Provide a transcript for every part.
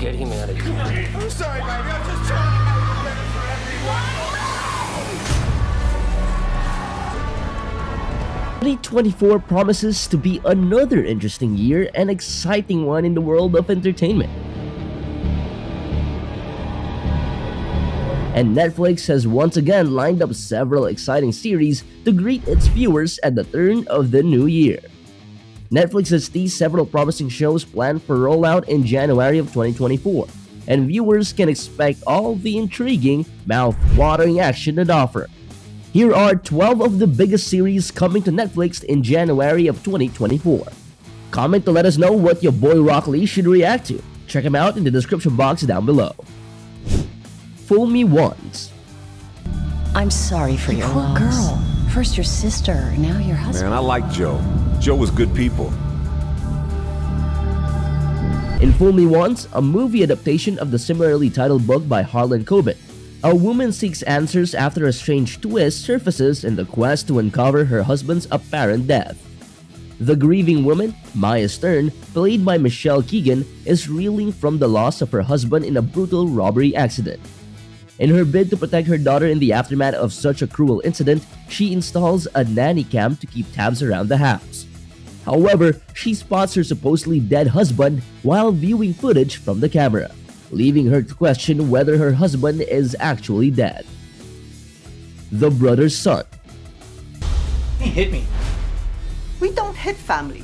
Get him out of here. I'm sorry, baby. I'm just trying to make it better for everyone. 2024 promises to be another interesting year and exciting one in the world of entertainment. And Netflix has once again lined up several exciting series to greet its viewers at the turn of the new year. Netflix has teased several promising shows planned for rollout in January of 2024, and viewers can expect all the intriguing, mouth-watering action it offers. Here are 12 of the biggest series coming to Netflix in January of 2024. Comment to let us know what Yaboyrocklee should react to. Check them out in the description box down below. Fool Me Once. I'm sorry for your loss. Poor girl. First your sister, now your husband. Man, I like Joe. Joe was good people. In Fool Me Once, a movie adaptation of the similarly titled book by Harlan Coben, a woman seeks answers after a strange twist surfaces in the quest to uncover her husband's apparent death. The grieving woman, Maya Stern, played by Michelle Keegan, is reeling from the loss of her husband in a brutal robbery accident. In her bid to protect her daughter in the aftermath of such a cruel incident, she installs a nanny cam to keep tabs around the house. However, she spots her supposedly dead husband while viewing footage from the camera, leaving her to question whether her husband is actually dead. The Brother's Son. He hit me. We don't hit family.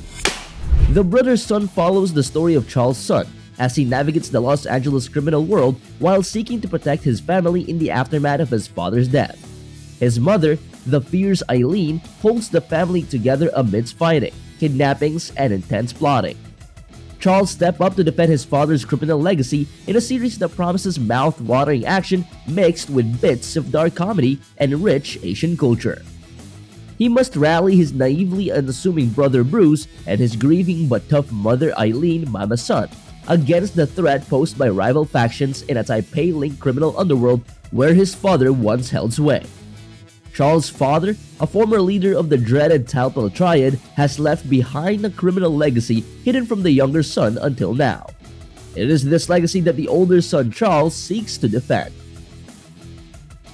The Brother's Son follows the story of Charles' son as he navigates the Los Angeles criminal world while seeking to protect his family in the aftermath of his father's death. His mother, the fierce Eileen, holds the family together amidst fighting, kidnappings, and intense plotting. Charles steps up to defend his father's criminal legacy in a series that promises mouth-watering action mixed with bits of dark comedy and rich Asian culture. He must rally his naively unassuming brother Bruce and his grieving but tough mother Eileen, Mama Son, against the threat posed by rival factions in a Taipei-linked criminal underworld where his father once held sway. Charles' father, a former leader of the dreaded Talpel Triad, has left behind a criminal legacy hidden from the younger son until now. It is this legacy that the older son Charles seeks to defend.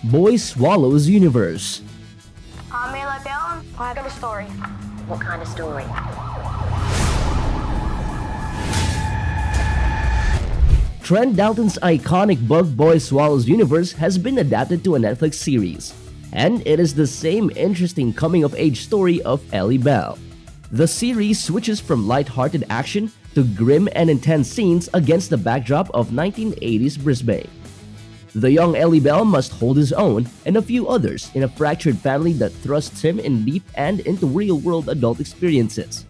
Boy Swallows Universe. I got a story. What kind of story? Trent Dalton's iconic book Boy Swallows Universe has been adapted to a Netflix series, and it is the same interesting coming-of-age story of Ellie Bell. The series switches from light-hearted action to grim and intense scenes against the backdrop of 1980s Brisbane. The young Ellie Bell must hold his own and a few others in a fractured family that thrusts him in deep and into real-world adult experiences.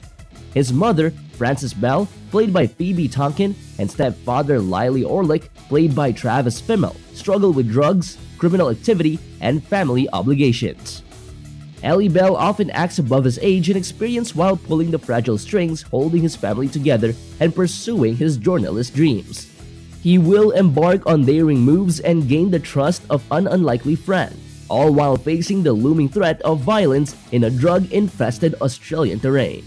His mother, Frances Bell, played by Phoebe Tonkin, and stepfather Lily Orlick, played by Travis Fimmel, struggle with drugs, criminal activity, and family obligations. Ellie Bell often acts above his age and experience while pulling the fragile strings holding his family together and pursuing his journalist dreams. He will embark on daring moves and gain the trust of an unlikely friend, all while facing the looming threat of violence in a drug-infested Australian terrain.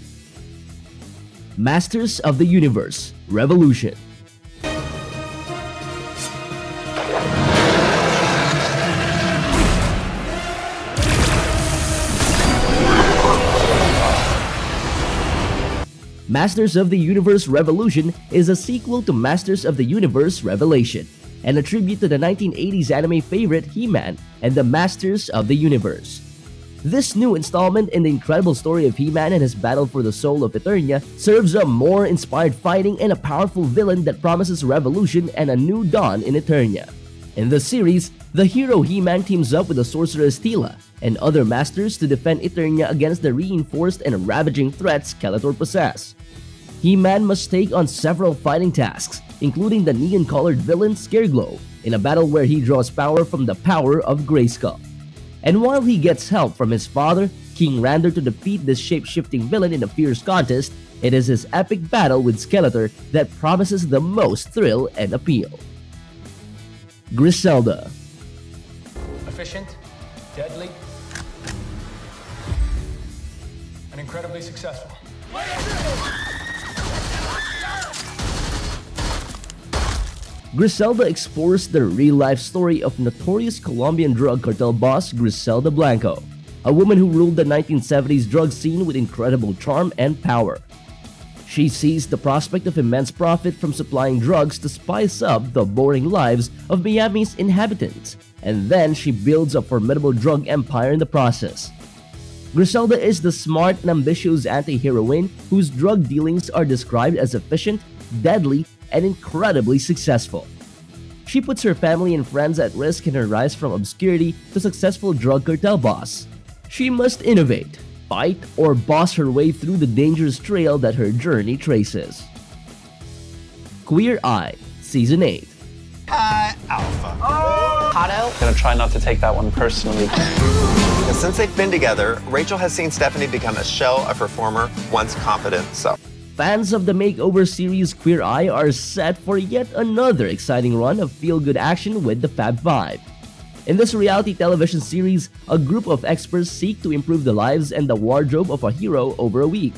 Masters of the Universe Revolution. Masters of the Universe Revolution is a sequel to Masters of the Universe Revelation, and a tribute to the 1980s anime favorite He-Man and the Masters of the Universe. This new installment in the incredible story of He-Man and his battle for the soul of Eternia serves up more inspired fighting and a powerful villain that promises revolution and a new dawn in Eternia. In the series, the hero He-Man teams up with the sorceress Teela and other masters to defend Eternia against the reinforced and ravaging threats Skeletor possess. He-Man must take on several fighting tasks, including the neon-colored villain Scareglow, in a battle where he draws power from the power of Grayskull. And while he gets help from his father, King Rander, to defeat this shape-shifting villain in a fierce contest, it is his epic battle with Skeletor that promises the most thrill and appeal. Griselda. Efficient, deadly, and incredibly successful. Griselda explores the real-life story of notorious Colombian drug cartel boss Griselda Blanco, a woman who ruled the 1970s drug scene with incredible charm and power. She sees the prospect of immense profit from supplying drugs to spice up the boring lives of Miami's inhabitants, and then she builds a formidable drug empire in the process. Griselda is the smart and ambitious anti-heroine whose drug dealings are described as efficient, deadly, and incredibly successful. She puts her family and friends at risk in her rise from obscurity to successful drug cartel boss. She must innovate, fight, or boss her way through the dangerous trail that her journey traces. Queer Eye Season 8. Hi, Alpha. Otto? Gonna try not to take that one personally. And since they've been together, Rachel has seen Stephanie become a shell of her former, once confident self. Fans of the makeover series Queer Eye are set for yet another exciting run of feel-good action with the Fab Five. In this reality television series, a group of experts seek to improve the lives and the wardrobe of a hero over a week.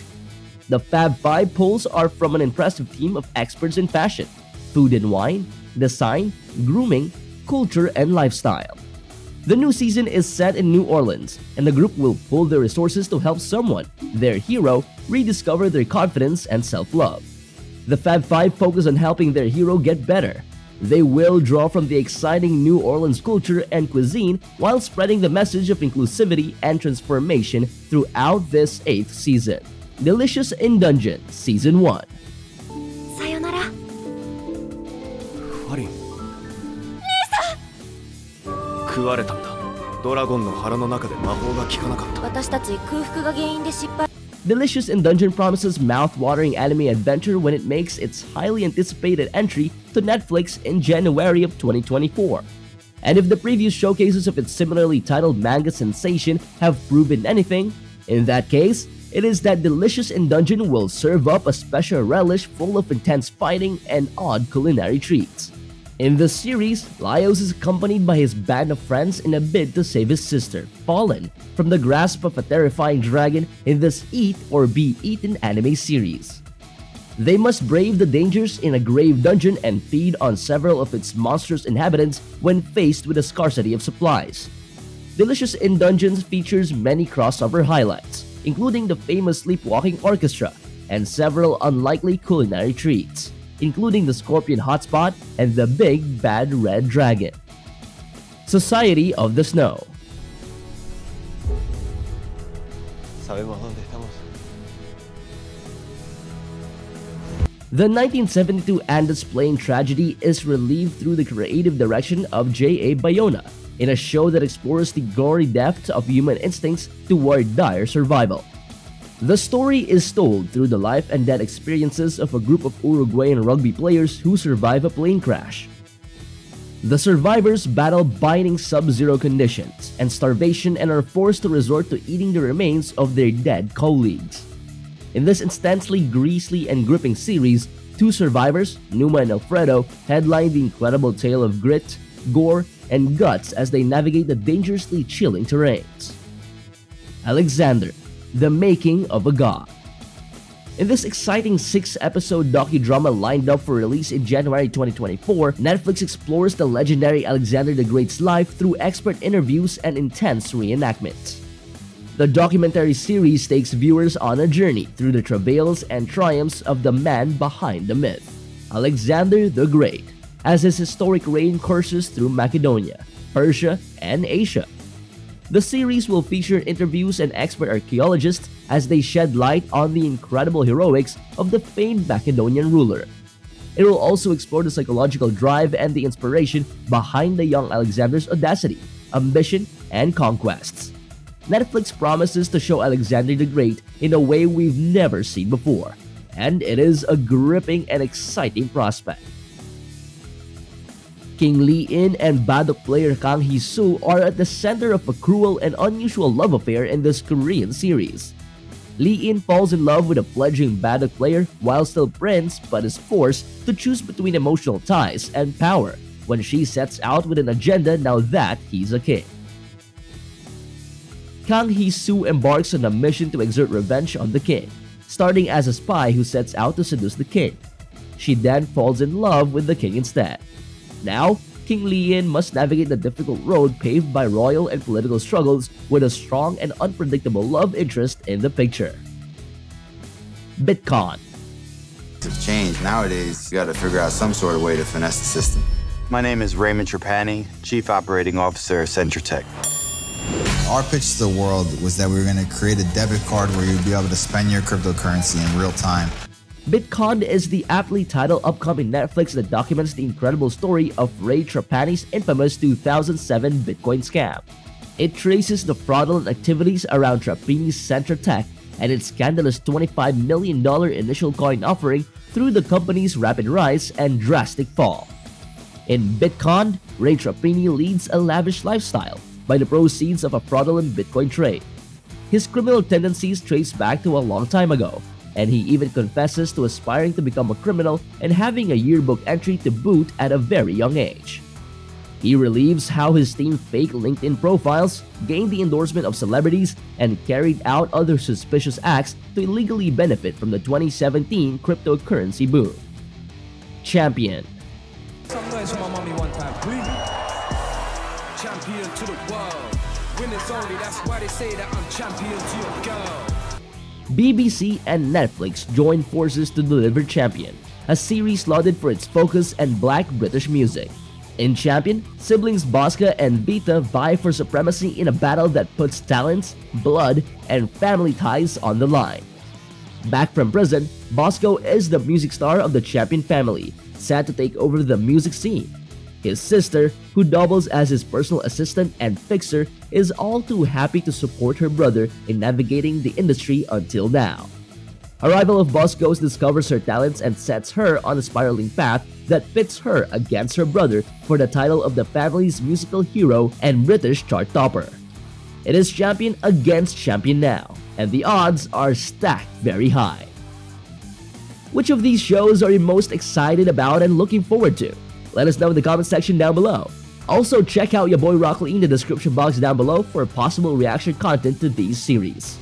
The Fab Five polls are from an impressive team of experts in fashion, food and wine, design, grooming, culture, and lifestyle. The new season is set in New Orleans, and the group will pool their resources to help someone, their hero, rediscover their confidence and self-love. The Fab Five focus on helping their hero get better. They will draw from the exciting New Orleans culture and cuisine while spreading the message of inclusivity and transformation throughout this 8th season. Delicious in Dungeon Season 1. さよなら。ファリン。食われたんだ。ドラゴンの腹の中で魔法が効かなかった。私たち空腹が原因で失敗。Delicious in Dungeon promises mouth-watering anime adventure when it makes its highly anticipated entry to Netflix in January of 2024. And if the previous showcases of its similarly titled manga sensation have proven anything, in that case, it is that Delicious in Dungeon will serve up a special relish full of intense fighting and odd culinary treats. In the series, Laios is accompanied by his band of friends in a bid to save his sister, Fallen, from the grasp of a terrifying dragon in this Eat or Be Eaten anime series. They must brave the dangers in a grave dungeon and feed on several of its monstrous inhabitants when faced with a scarcity of supplies. Delicious in Dungeons features many crossover highlights, including the famous Sleepwalking Orchestra and several unlikely culinary treats, including the Scorpion Hotspot and the Big Bad Red Dragon. Society of the Snow. The 1972 Andes Plain tragedy is relieved through the creative direction of J.A. Bayona in a show that explores the gory depths of human instincts toward dire survival. The story is told through the life and death experiences of a group of Uruguayan rugby players who survive a plane crash. The survivors battle biting sub-zero conditions and starvation and are forced to resort to eating the remains of their dead colleagues. In this intensely grisly and gripping series, two survivors, Numa and Alfredo, headline the incredible tale of grit, gore, and guts as they navigate the dangerously chilling terrains. Alexander, the Making of a God. In this exciting 6-episode docudrama lined up for release in January 2024, Netflix explores the legendary Alexander the Great's life through expert interviews and intense reenactments. The documentary series takes viewers on a journey through the travails and triumphs of the man behind the myth, Alexander the Great, as his historic reign courses through Macedonia, Persia, and Asia. The series will feature interviews and expert archaeologists as they shed light on the incredible heroics of the famed Macedonian ruler. It will also explore the psychological drive and the inspiration behind the young Alexander's audacity, ambition, and conquests. Netflix promises to show Alexander the Great in a way we've never seen before, and it is a gripping and exciting prospect. King Lee-in and Badok player Kang Hee-soo are at the center of a cruel and unusual love affair in this Korean series. Lee-in falls in love with a fledgling Badok player while still prince but is forced to choose between emotional ties and power when she sets out with an agenda now that he's a king. Kang Hee-soo embarks on a mission to exert revenge on the king, starting as a spy who sets out to seduce the king. she then falls in love with the king instead. Now, King Lian must navigate the difficult road paved by royal and political struggles with a strong and unpredictable love interest in the picture. Bitcon. It's changed. Nowadays, you gotta figure out some sort of way to finesse the system. My name is Raymond Trapani, Chief Operating Officer of Centratech. Our pitch to the world was that we were gonna create a debit card where you'd be able to spend your cryptocurrency in real time. Bitcon is the aptly titled upcoming Netflix that documents the incredible story of Ray Trapani's infamous 2007 Bitcoin scam. It traces the fraudulent activities around Trapani's Centratech and its scandalous $25 million initial coin offering through the company's rapid rise and drastic fall. In Bitcon, Ray Trapani leads a lavish lifestyle by the proceeds of a fraudulent Bitcoin trade. His criminal tendencies trace back to a long time ago, and he even confesses to aspiring to become a criminal and having a yearbook entry to boot at a very young age. He relieves how his team faked LinkedIn profiles, gained the endorsement of celebrities, and carried out other suspicious acts to illegally benefit from the 2017 cryptocurrency boom. Champion. Some noise for my mommy one time, please. Champion to the world. Winners only, that's why they say that I'm champion to your girl. BBC and Netflix joined forces to deliver Champion, a series lauded for its focus and Black British music. In Champion, siblings Bosca and Vita vie for supremacy in a battle that puts talents, blood, and family ties on the line. Back from prison, Bosco is the music star of the Champion family, set to take over the music scene. His sister, who doubles as his personal assistant and fixer, is all too happy to support her brother in navigating the industry until now. A rival of Bosco's discovers her talents and sets her on a spiraling path that pits her against her brother for the title of the family's musical hero and British chart topper. It is Champion against Champion now, and the odds are stacked very high. Which of these shows are you most excited about and looking forward to? Let us know in the comment section down below. Also, check out Yaboyrocklee in the description box down below for possible reaction content to these series.